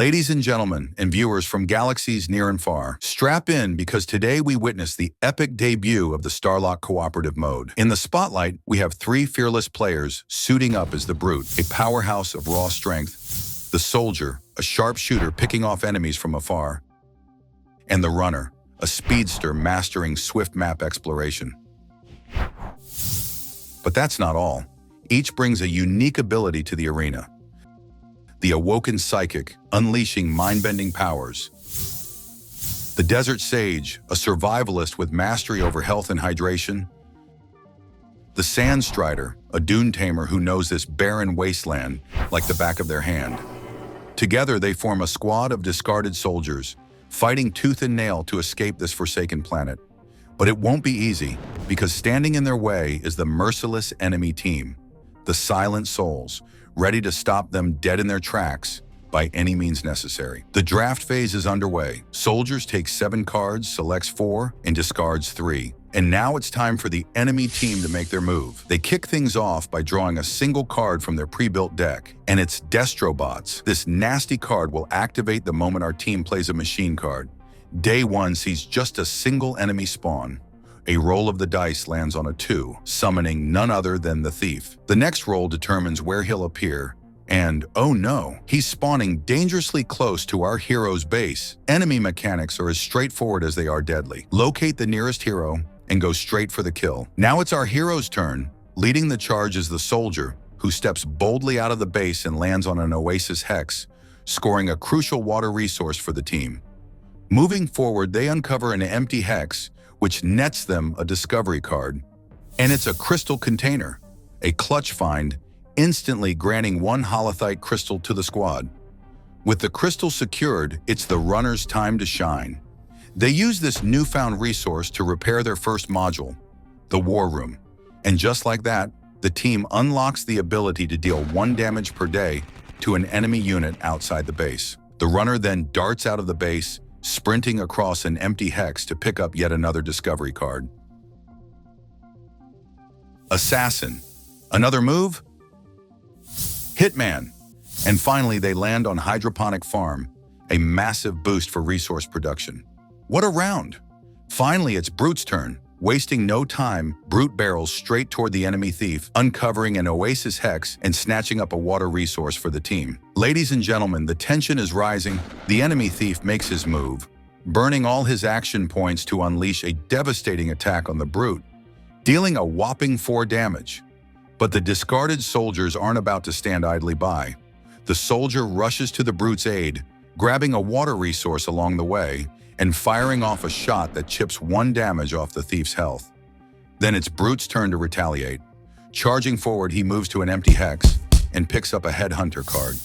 Ladies and gentlemen, and viewers from galaxies near and far, strap in because today we witness the epic debut of the Starlock cooperative mode. In the spotlight, we have three fearless players suiting up as the Brute, a powerhouse of raw strength, the Soldier, a sharpshooter picking off enemies from afar, and the Runner, a speedster mastering swift map exploration. But that's not all. Each brings a unique ability to the arena. The Awoken Psychic, unleashing mind-bending powers. The Desert Sage, a survivalist with mastery over health and hydration. The Sand Strider, a dune tamer who knows this barren wasteland like the back of their hand. Together they form a squad of discarded soldiers, fighting tooth and nail to escape this forsaken planet. But it won't be easy, because standing in their way is the merciless enemy team, the Silent Souls, ready to stop them dead in their tracks by any means necessary. The draft phase is underway. Soldiers take 7 cards, selects 4, and discards 3. And now it's time for the enemy team to make their move. They kick things off by drawing a single card from their pre-built deck, and it's Destrobots. This nasty card will activate the moment our team plays a machine card. Day 1 sees just a single enemy spawn. A roll of the dice lands on a 2, summoning none other than the Thief. The next roll determines where he'll appear, and oh no, he's spawning dangerously close to our hero's base. Enemy mechanics are as straightforward as they are deadly. Locate the nearest hero and go straight for the kill. Now it's our hero's turn. Leading the charge is the Soldier, who steps boldly out of the base and lands on an Oasis Hex, scoring a crucial water resource for the team. Moving forward, they uncover an empty Hex, which nets them a discovery card. And it's a crystal container, a clutch find, instantly granting 1 holothite crystal to the squad. With the crystal secured, it's the Runner's time to shine. They use this newfound resource to repair their first module, the War Room. And just like that, the team unlocks the ability to deal 1 damage per day to an enemy unit outside the base. The Runner then darts out of the base, sprinting across an empty Hex to pick up yet another discovery card. Assassin. Another move? Hitman. And finally, they land on Hydroponic Farm, a massive boost for resource production. What a round! Finally, it's Brute's turn. Wasting no time, Brute barrels straight toward the enemy Thief, uncovering an Oasis Hex and snatching up a water resource for the team. Ladies and gentlemen, the tension is rising. The enemy Thief makes his move, burning all his action points to unleash a devastating attack on the Brute, dealing a whopping 4 damage. But the discarded soldiers aren't about to stand idly by. The Soldier rushes to the Brute's aid, grabbing a water resource along the way, and firing off a shot that chips 1 damage off the Thief's health. Then it's Brute's turn to retaliate. Charging forward, he moves to an empty Hex and picks up a Headhunter card.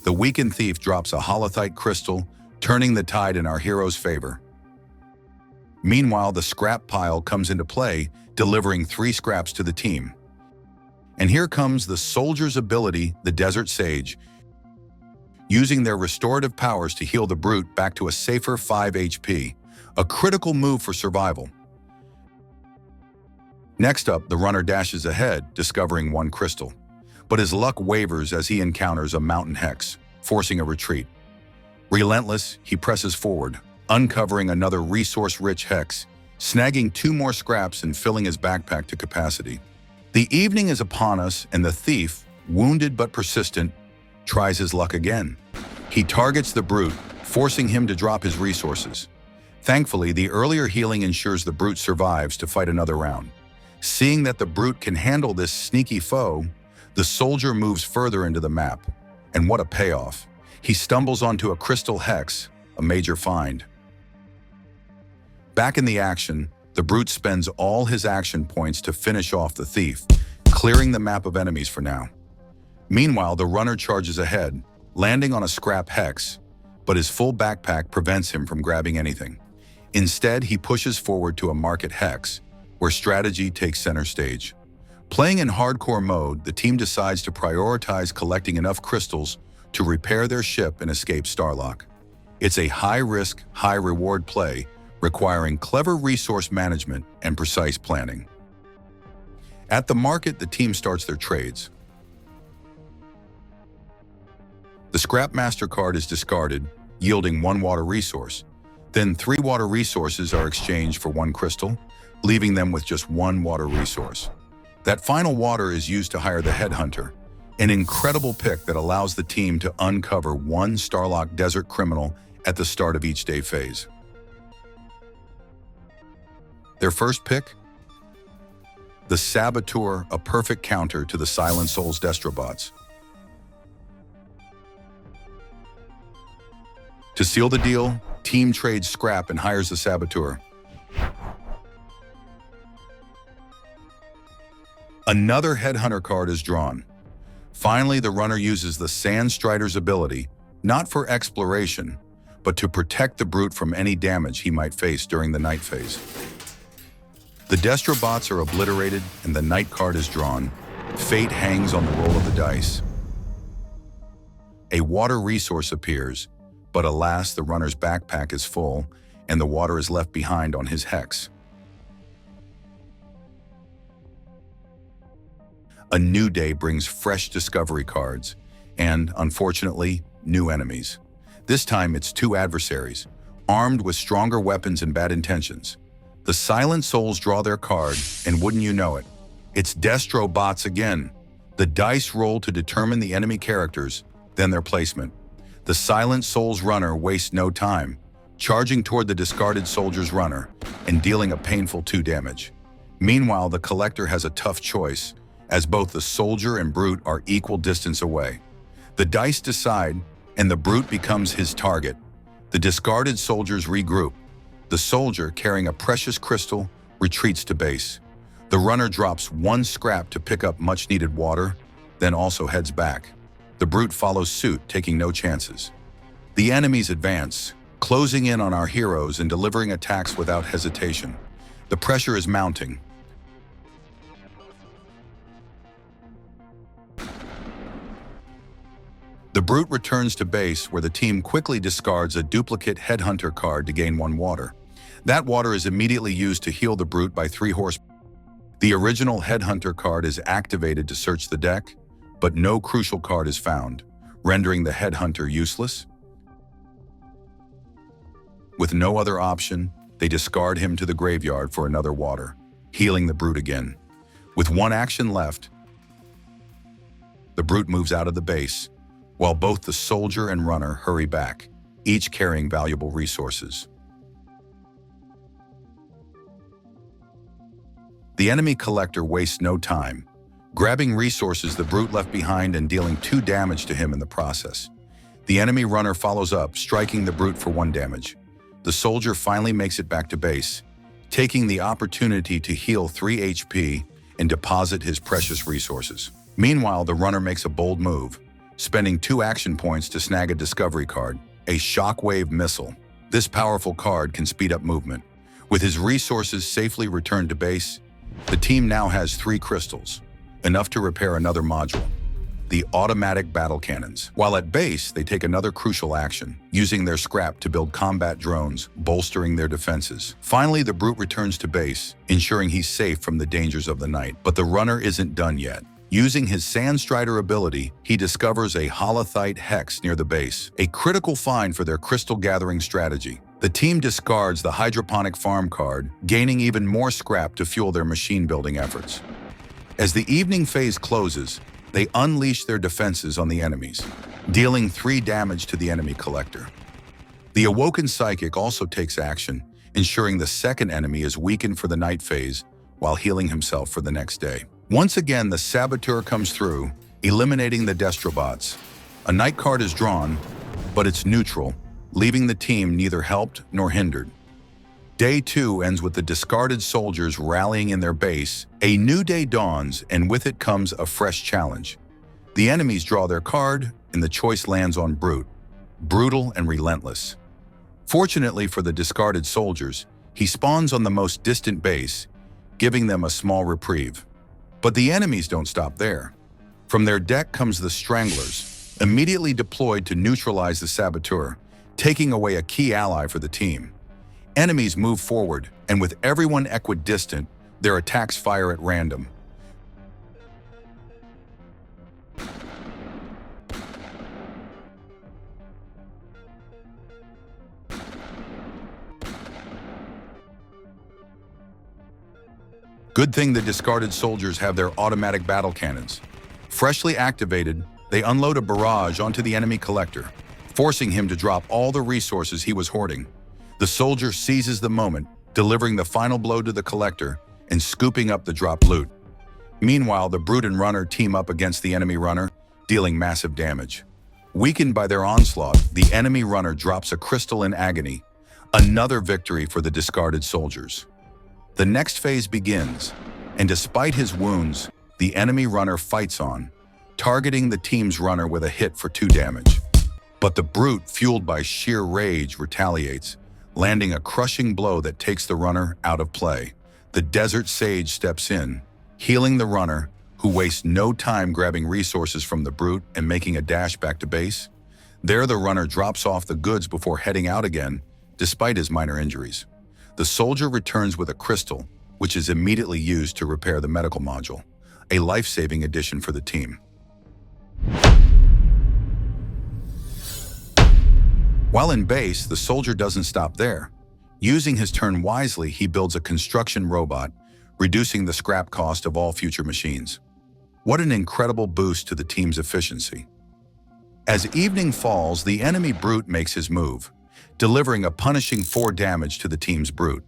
The weakened Thief drops a holothite crystal, turning the tide in our hero's favor. Meanwhile, the scrap pile comes into play, delivering 3 scraps to the team. And here comes the Soldier's ability, the Desert Sage, using their restorative powers to heal the Brute back to a safer 5 HP, a critical move for survival. Next up, the Runner dashes ahead, discovering 1 crystal. But his luck wavers as he encounters a Mountain Hex, forcing a retreat. Relentless, he presses forward, uncovering another resource-rich Hex, snagging 2 more scraps and filling his backpack to capacity. The evening is upon us, and the Thief, wounded but persistent, tries his luck again. He targets the Brute, forcing him to drop his resources. Thankfully, the earlier healing ensures the Brute survives to fight another round. Seeing that the Brute can handle this sneaky foe, the Soldier moves further into the map. And what a payoff. He stumbles onto a crystal Hex, a major find. Back in the action, the Brute spends all his action points to finish off the Thief, clearing the map of enemies for now. Meanwhile, the Runner charges ahead, landing on a scrap Hex, but his full backpack prevents him from grabbing anything. Instead, he pushes forward to a market Hex, where strategy takes center stage. Playing in hardcore mode, the team decides to prioritize collecting enough crystals to repair their ship and escape Starlock. It's a high-risk, high-reward play, requiring clever resource management and precise planning. At the market, the team starts their trades. The Scrap Master card is discarded, yielding 1 water resource. Then 3 water resources are exchanged for 1 crystal, leaving them with just 1 water resource. That final water is used to hire the Headhunter, an incredible pick that allows the team to uncover 1 Starlock desert criminal at the start of each day phase. Their first pick? The Saboteur, a perfect counter to the Silent Souls Destrobots. To seal the deal, team trades scrap and hires the Saboteur. Another Headhunter card is drawn. Finally, the runner uses the Sandstrider's ability, not for exploration, but to protect the brute from any damage he might face during the night phase. The Destrobots are obliterated and the night card is drawn. Fate hangs on the roll of the dice. A water resource appears, but alas, the runner's backpack is full and the water is left behind on his hex. A new day brings fresh discovery cards and, unfortunately, new enemies. This time it's 2 adversaries, armed with stronger weapons and bad intentions. The Silent Souls draw their card, and wouldn't you know it, it's Destrobots again. The dice roll to determine the enemy characters, then their placement. The Silent Souls runner wastes no time, charging toward the discarded soldier's runner and dealing a painful 2 damage. Meanwhile, the collector has a tough choice, as both the soldier and brute are equal distance away. The dice decide, and the brute becomes his target. The discarded soldiers regroup. The soldier, carrying a precious crystal, retreats to base. The runner drops 1 scrap to pick up much-needed water, then also heads back. The brute follows suit, taking no chances. The enemies advance, closing in on our heroes and delivering attacks without hesitation. The pressure is mounting. The brute returns to base, where the team quickly discards a duplicate Headhunter card to gain 1 water. That water is immediately used to heal the brute by 3 horse. The original Headhunter card is activated to search the deck, but no crucial card is found, rendering the Headhunter useless. With no other option, they discard him to the graveyard for another water, healing the brute again. With 1 action left, the brute moves out of the base, while both the soldier and runner hurry back, each carrying valuable resources. The enemy collector wastes no time, grabbing resources the brute left behind and dealing 2 damage to him in the process. The enemy runner follows up, striking the brute for 1 damage. The soldier finally makes it back to base, taking the opportunity to heal 3 HP and deposit his precious resources. Meanwhile, the runner makes a bold move, spending 2 action points to snag a discovery card, a Shockwave Missile. This powerful card can speed up movement. With his resources safely returned to base, the team now has 3 crystals, enough to repair another module, the automatic battle cannons. While at base, they take another crucial action, using their scrap to build combat drones, bolstering their defenses. Finally, the brute returns to base, ensuring he's safe from the dangers of the night. But the runner isn't done yet. Using his Sandstrider ability, he discovers a holothite hex near the base, a critical find for their crystal gathering strategy. The team discards the hydroponic farm card, gaining even more scrap to fuel their machine building efforts. As the evening phase closes, they unleash their defenses on the enemies, dealing 3 damage to the enemy collector. The Awoken Psychic also takes action, ensuring the second enemy is weakened for the night phase while healing himself for the next day. Once again, the Saboteur comes through, eliminating the Destrobots. A night card is drawn, but it's neutral, leaving the team neither helped nor hindered. Day 2 ends with the discarded soldiers rallying in their base. A new day dawns, and with it comes a fresh challenge. The enemies draw their card, and the choice lands on Brute, brutal and relentless. Fortunately for the discarded soldiers, he spawns on the most distant base, giving them a small reprieve. But the enemies don't stop there. From their deck comes the Stranglers, immediately deployed to neutralize the Saboteur, taking away a key ally for the team. Enemies move forward, and with everyone equidistant, their attacks fire at random. Good thing the discarded soldiers have their automatic battle cannons. Freshly activated, they unload a barrage onto the enemy collector, forcing him to drop all the resources he was hoarding. The soldier seizes the moment, delivering the final blow to the collector and scooping up the dropped loot. Meanwhile, the brute and runner team up against the enemy runner, dealing massive damage. Weakened by their onslaught, the enemy runner drops a crystal in agony, another victory for the discarded soldiers. The next phase begins, and despite his wounds, the enemy runner fights on, targeting the team's runner with a hit for 2 damage. But the brute, fueled by sheer rage, retaliates, landing a crushing blow that takes the runner out of play. The desert sage steps in, healing the runner, who wastes no time grabbing resources from the brute and making a dash back to base. There, the runner drops off the goods before heading out again, despite his minor injuries. The soldier returns with a crystal, which is immediately used to repair the medical module, a life-saving addition for the team. While in base, the soldier doesn't stop there. Using his turn wisely, he builds a construction robot, reducing the scrap cost of all future machines. What an incredible boost to the team's efficiency. As evening falls, the enemy brute makes his move, delivering a punishing 4 damage to the team's brute.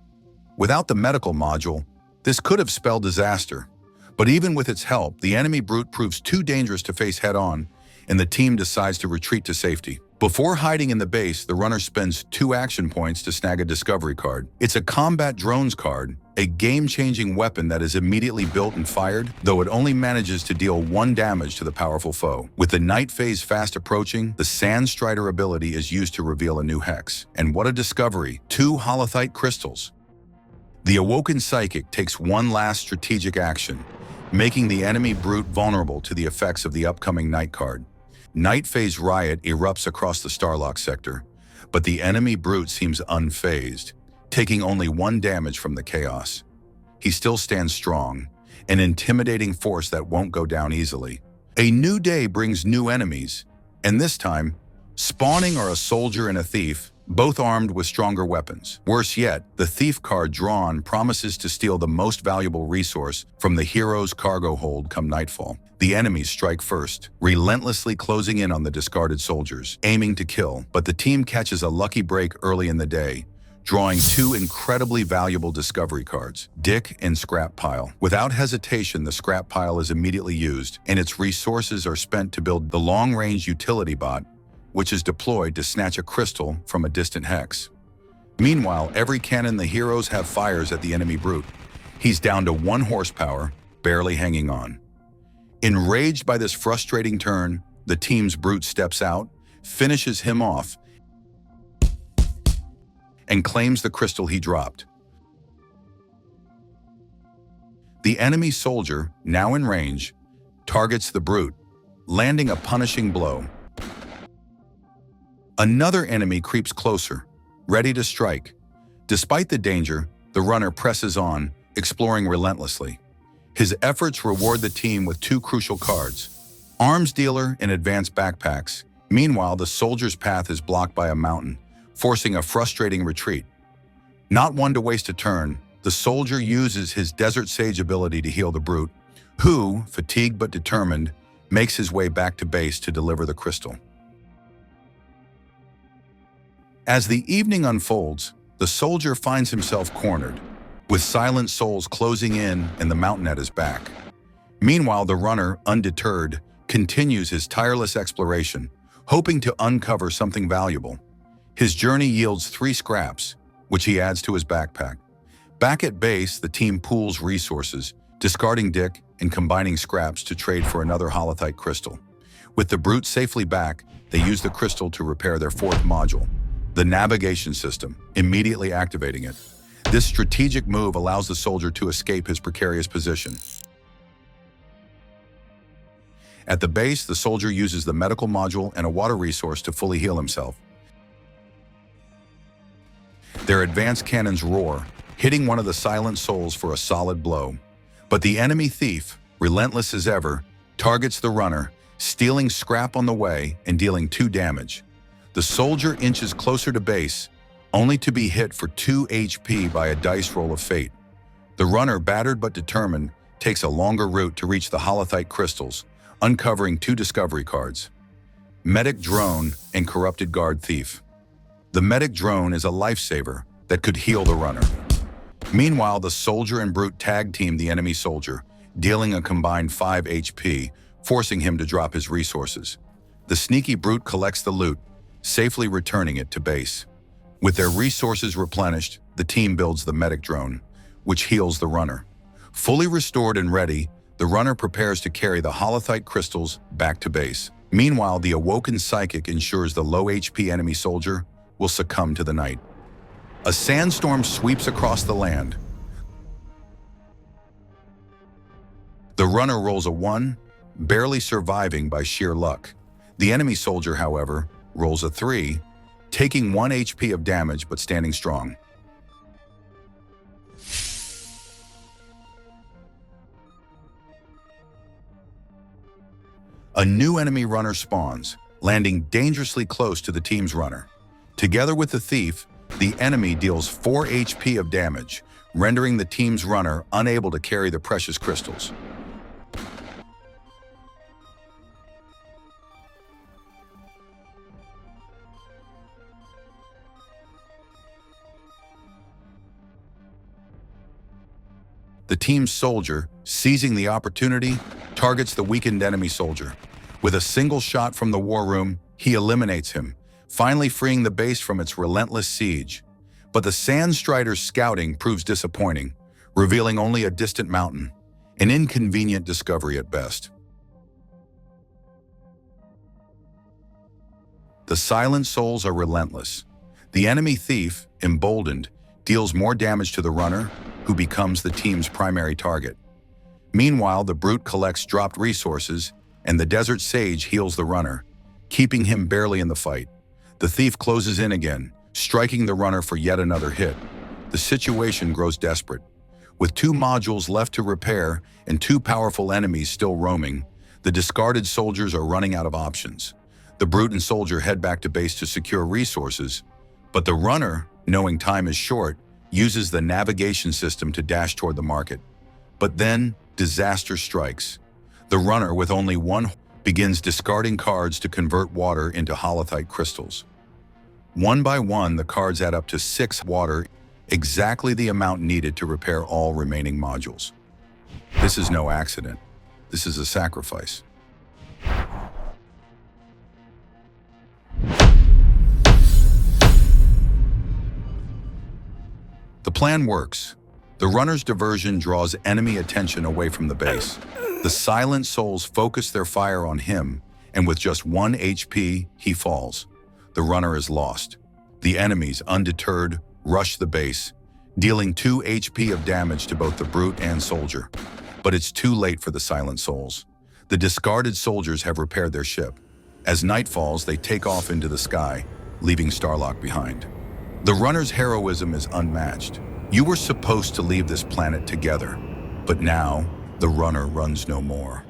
Without the medical module, this could have spelled disaster. But even with its help, the enemy brute proves too dangerous to face head-on, and the team decides to retreat to safety. Before hiding in the base, the runner spends 2 action points to snag a discovery card. It's a combat drones card, a game-changing weapon that is immediately built and fired, though it only manages to deal 1 damage to the powerful foe. With the night phase fast approaching, the Sandstrider ability is used to reveal a new hex. And what a discovery! 2 holothite crystals. The Awoken Psychic takes one last strategic action, making the enemy brute vulnerable to the effects of the upcoming night card. Night phase riot erupts across the Starlock sector, but the enemy brute seems unfazed, taking only 1 damage from the chaos. He still stands strong, an intimidating force that won't go down easily. A new day brings new enemies, and this time, spawning are a soldier and a thief, both armed with stronger weapons. Worse yet, the thief card drawn promises to steal the most valuable resource from the hero's cargo hold come nightfall. The enemies strike first, relentlessly closing in on the discarded soldiers, aiming to kill, but the team catches a lucky break early in the day, drawing 2 incredibly valuable discovery cards, Dick and Scrap Pile. Without hesitation, the Scrap Pile is immediately used, and its resources are spent to build the long-range utility bot, which is deployed to snatch a crystal from a distant hex. Meanwhile, every cannon the heroes have fires at the enemy brute. He's down to 1 horsepower, barely hanging on. Enraged by this frustrating turn, the team's brute steps out, finishes him off, and claims the crystal he dropped. The enemy soldier, now in range, targets the brute, landing a punishing blow. Another enemy creeps closer, ready to strike. Despite the danger, the runner presses on, exploring relentlessly. His efforts reward the team with 2 crucial cards, Arms Dealer and Advanced Backpacks. Meanwhile, the soldier's path is blocked by a mountain, forcing a frustrating retreat. Not one to waste a turn, the soldier uses his Desert Sage ability to heal the brute, who, fatigued but determined, makes his way back to base to deliver the crystal. As the evening unfolds, the soldier finds himself cornered, with silent souls closing in and the mountain at his back. Meanwhile, the runner, undeterred, continues his tireless exploration, hoping to uncover something valuable. His journey yields 3 scraps, which he adds to his backpack. Back at base, the team pools resources, discarding Dick and combining scraps to trade for another holothite crystal. With the brute safely back, they use the crystal to repair their 4th module, the navigation system, immediately activating it. This strategic move allows the soldier to escape his precarious position. At the base, the soldier uses the medical module and a water resource to fully heal himself. Their advanced cannons roar, hitting one of the silent souls for a solid blow. But the enemy thief, relentless as ever, targets the runner, stealing scrap on the way and dealing 2 damage. The soldier inches closer to base, only to be hit for 2 HP by a dice roll of fate. The runner, battered but determined, takes a longer route to reach the holothite crystals, uncovering 2 discovery cards: Medic Drone and Corrupted Guard Thief. The Medic Drone is a lifesaver that could heal the runner. Meanwhile, the soldier and brute tag team the enemy soldier, dealing a combined 5 HP, forcing him to drop his resources. The sneaky brute collects the loot, safely returning it to base. With their resources replenished, the team builds the Medic Drone, which heals the runner. Fully restored and ready, the runner prepares to carry the holothite crystals back to base. Meanwhile, the awoken psychic ensures the low HP enemy soldier will succumb to the night. A sandstorm sweeps across the land. The runner rolls a 1, barely surviving by sheer luck. The enemy soldier, however, rolls a 3, taking 1 HP of damage but standing strong. A new enemy runner spawns, landing dangerously close to the team's runner. Together with the thief, the enemy deals 4 HP of damage, rendering the team's runner unable to carry the precious crystals. The team's soldier, seizing the opportunity, targets the weakened enemy soldier. With a single shot from the war room, he eliminates him, finally freeing the base from its relentless siege. But the Sandstrider's scouting proves disappointing, revealing only a distant mountain, an inconvenient discovery at best. The Silent Souls are relentless. The enemy thief, emboldened, deals more damage to the runner, who becomes the team's primary target. Meanwhile, the brute collects dropped resources, and the desert sage heals the runner, keeping him barely in the fight. The thief closes in again, striking the runner for yet another hit. The situation grows desperate. With 2 modules left to repair and 2 powerful enemies still roaming, the discarded soldiers are running out of options. The brute and soldier head back to base to secure resources, but the runner, knowing time is short, uses the navigation system to dash toward the market. But then, disaster strikes. The runner, with only 1, begins discarding cards to convert water into holothite crystals. One by one, the cards add up to 6 water, exactly the amount needed to repair all remaining modules. This is no accident. This is a sacrifice. The plan works. The runner's diversion draws enemy attention away from the base. The Silent Souls focus their fire on him, and with just 1 HP, he falls. The runner is lost. The enemies, undeterred, rush the base, dealing 2 HP of damage to both the brute and soldier. But it's too late for the Silent Souls. The discarded soldiers have repaired their ship. As night falls, they take off into the sky, leaving Starlock behind. The runner's heroism is unmatched. You were supposed to leave this planet together, but now the runner runs no more.